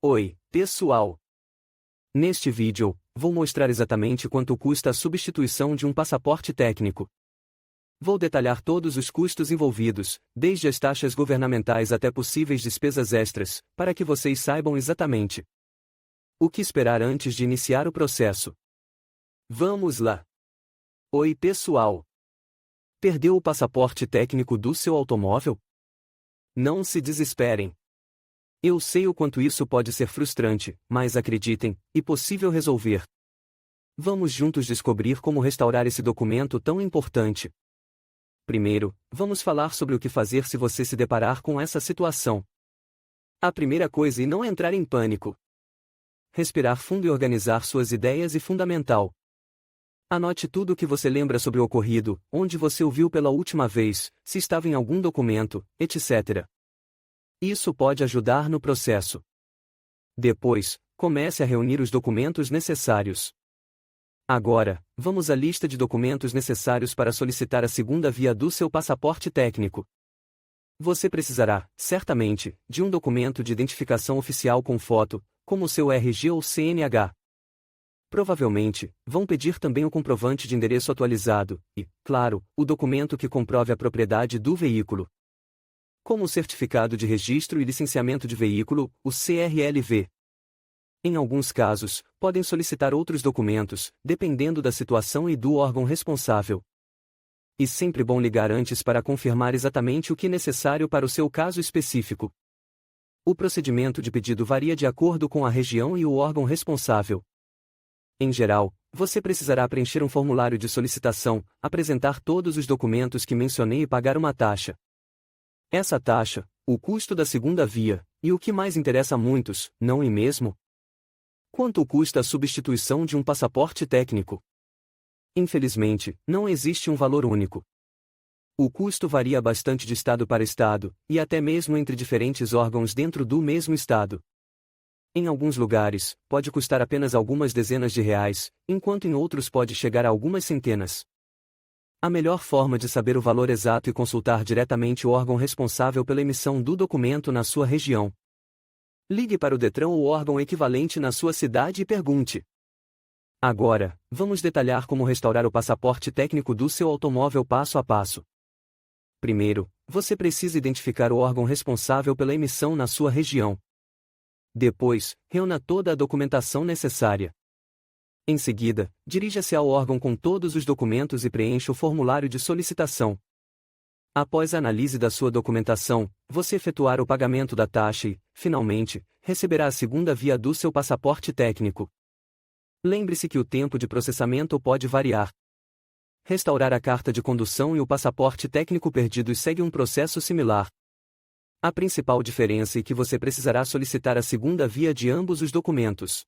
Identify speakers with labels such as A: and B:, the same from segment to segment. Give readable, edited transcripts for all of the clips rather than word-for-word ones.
A: Oi, pessoal! Neste vídeo, vou mostrar exatamente quanto custa a substituição de um passaporte técnico. Vou detalhar todos os custos envolvidos, desde as taxas governamentais até possíveis despesas extras, para que vocês saibam exatamente o que esperar antes de iniciar o processo. Vamos lá! Oi, pessoal! Perdeu o passaporte técnico do seu automóvel? Não se desesperem. Eu sei o quanto isso pode ser frustrante, mas acreditem, é possível resolver. Vamos juntos descobrir como restaurar esse documento tão importante. Primeiro, vamos falar sobre o que fazer se você se deparar com essa situação. A primeira coisa é não entrar em pânico. Respirar fundo e organizar suas ideias é fundamental. Anote tudo o que você lembra sobre o ocorrido, onde você o viu pela última vez, se estava em algum documento, etc. Isso pode ajudar no processo. Depois, comece a reunir os documentos necessários. Agora, vamos à lista de documentos necessários para solicitar a segunda via do seu passaporte técnico. Você precisará, certamente, de um documento de identificação oficial com foto, como seu RG ou CNH. Provavelmente, vão pedir também o comprovante de endereço atualizado e, claro, o documento que comprove a propriedade do veículo, como o Certificado de Registro e Licenciamento de Veículo, o CRLV. Em alguns casos, podem solicitar outros documentos, dependendo da situação e do órgão responsável. E sempre bom ligar antes para confirmar exatamente o que é necessário para o seu caso específico. O procedimento de pedido varia de acordo com a região e o órgão responsável. Em geral, você precisará preencher um formulário de solicitação, apresentar todos os documentos que mencionei e pagar uma taxa. Essa taxa, o custo da segunda via, e o que mais interessa a muitos, não é mesmo? Quanto custa a substituição de um passaporte técnico? Infelizmente, não existe um valor único. O custo varia bastante de estado para estado, e até mesmo entre diferentes órgãos dentro do mesmo estado. Em alguns lugares, pode custar apenas algumas dezenas de reais, enquanto em outros pode chegar a algumas centenas. A melhor forma de saber o valor exato é consultar diretamente o órgão responsável pela emissão do documento na sua região. Ligue para o Detran ou o órgão equivalente na sua cidade e pergunte. Agora, vamos detalhar como restaurar o passaporte técnico do seu automóvel passo a passo. Primeiro, você precisa identificar o órgão responsável pela emissão na sua região. Depois, reúna toda a documentação necessária. Em seguida, dirija-se ao órgão com todos os documentos e preencha o formulário de solicitação. Após a análise da sua documentação, você efetuar o pagamento da taxa e, finalmente, receberá a segunda via do seu passaporte técnico. Lembre-se que o tempo de processamento pode variar. Restaurar a carta de condução e o passaporte técnico perdidos segue um processo similar. A principal diferença é que você precisará solicitar a segunda via de ambos os documentos.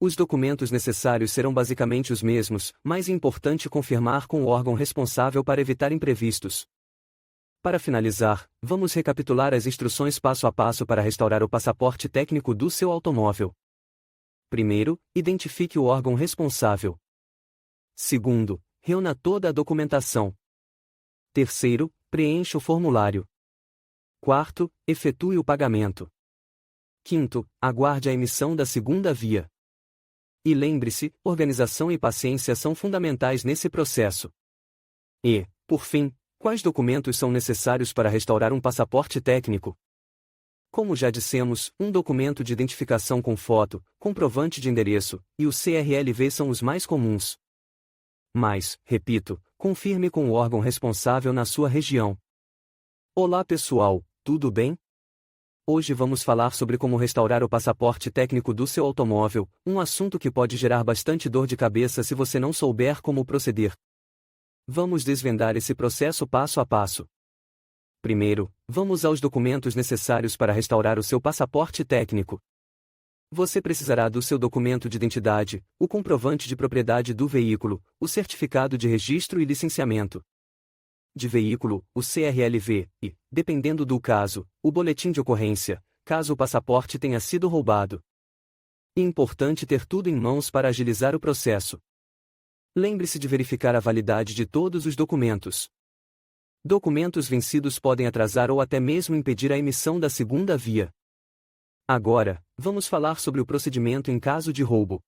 A: Os documentos necessários serão basicamente os mesmos, mas é importante confirmar com o órgão responsável para evitar imprevistos. Para finalizar, vamos recapitular as instruções passo a passo para restaurar o passaporte técnico do seu automóvel. Primeiro, identifique o órgão responsável. Segundo, reúna toda a documentação. Terceiro, preencha o formulário. Quarto, efetue o pagamento. Quinto, aguarde a emissão da segunda via. E lembre-se, organização e paciência são fundamentais nesse processo. E, por fim, quais documentos são necessários para restaurar um passaporte técnico? Como já dissemos, um documento de identificação com foto, comprovante de endereço, e o CRLV são os mais comuns. Mas, repito, confirme com o órgão responsável na sua região. Olá pessoal, tudo bem? Hoje vamos falar sobre como restaurar o passaporte técnico do seu automóvel, um assunto que pode gerar bastante dor de cabeça se você não souber como proceder. Vamos desvendar esse processo passo a passo. Primeiro, vamos aos documentos necessários para restaurar o seu passaporte técnico. Você precisará do seu documento de identidade, o comprovante de propriedade do veículo, o certificado de registro e licenciamento de veículo, o CRLV, e, dependendo do caso, o boletim de ocorrência, caso o passaporte tenha sido roubado. É importante ter tudo em mãos para agilizar o processo. Lembre-se de verificar a validade de todos os documentos. Documentos vencidos podem atrasar ou até mesmo impedir a emissão da segunda via. Agora, vamos falar sobre o procedimento em caso de roubo.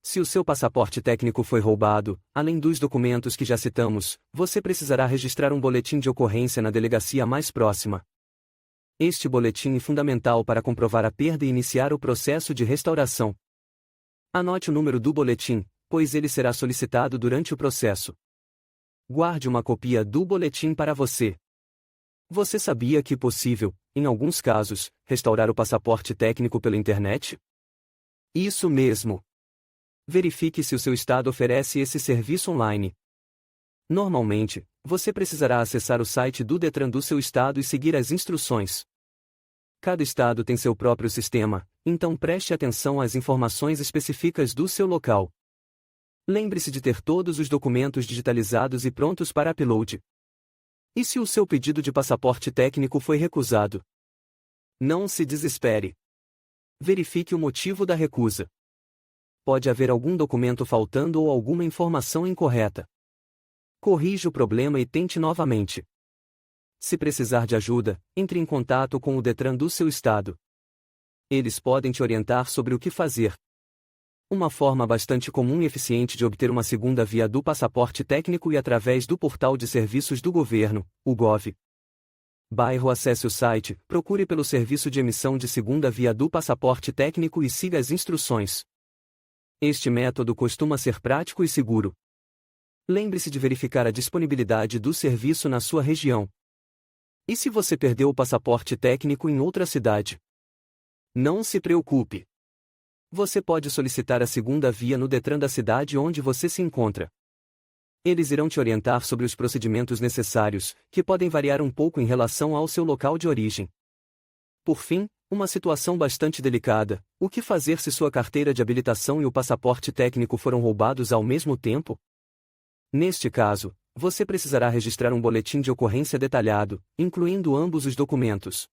A: Se o seu passaporte técnico foi roubado, além dos documentos que já citamos, você precisará registrar um boletim de ocorrência na delegacia mais próxima. Este boletim é fundamental para comprovar a perda e iniciar o processo de restauração. Anote o número do boletim, pois ele será solicitado durante o processo. Guarde uma cópia do boletim para você. Você sabia que é possível, em alguns casos, restaurar o passaporte técnico pela internet? Isso mesmo! Verifique se o seu estado oferece esse serviço online. Normalmente, você precisará acessar o site do Detran do seu estado e seguir as instruções. Cada estado tem seu próprio sistema, então preste atenção às informações específicas do seu local. Lembre-se de ter todos os documentos digitalizados e prontos para upload. E se o seu pedido de passaporte técnico foi recusado? Não se desespere. Verifique o motivo da recusa. Pode haver algum documento faltando ou alguma informação incorreta. Corrija o problema e tente novamente. Se precisar de ajuda, entre em contato com o Detran do seu estado. Eles podem te orientar sobre o que fazer. Uma forma bastante comum e eficiente de obter uma segunda via do passaporte técnico é através do Portal de Serviços do Governo, o Gov. Acesse o site, procure pelo serviço de emissão de segunda via do passaporte técnico e siga as instruções. Este método costuma ser prático e seguro. Lembre-se de verificar a disponibilidade do serviço na sua região. E se você perdeu o passaporte técnico em outra cidade? Não se preocupe. Você pode solicitar a segunda via no Detran da cidade onde você se encontra. Eles irão te orientar sobre os procedimentos necessários, que podem variar um pouco em relação ao seu local de origem. Por fim, uma situação bastante delicada: o que fazer se sua carteira de habilitação e o passaporte técnico foram roubados ao mesmo tempo? Neste caso, você precisará registrar um boletim de ocorrência detalhado, incluindo ambos os documentos.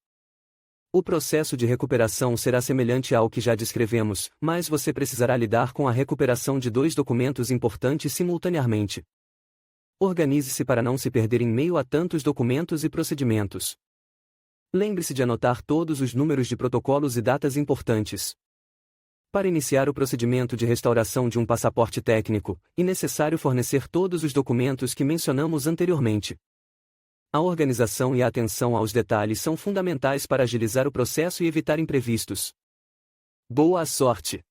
A: O processo de recuperação será semelhante ao que já descrevemos, mas você precisará lidar com a recuperação de dois documentos importantes simultaneamente. Organize-se para não se perder em meio a tantos documentos e procedimentos. Lembre-se de anotar todos os números de protocolos e datas importantes. Para iniciar o procedimento de restauração de um passaporte técnico, é necessário fornecer todos os documentos que mencionamos anteriormente. A organização e a atenção aos detalhes são fundamentais para agilizar o processo e evitar imprevistos. Boa sorte!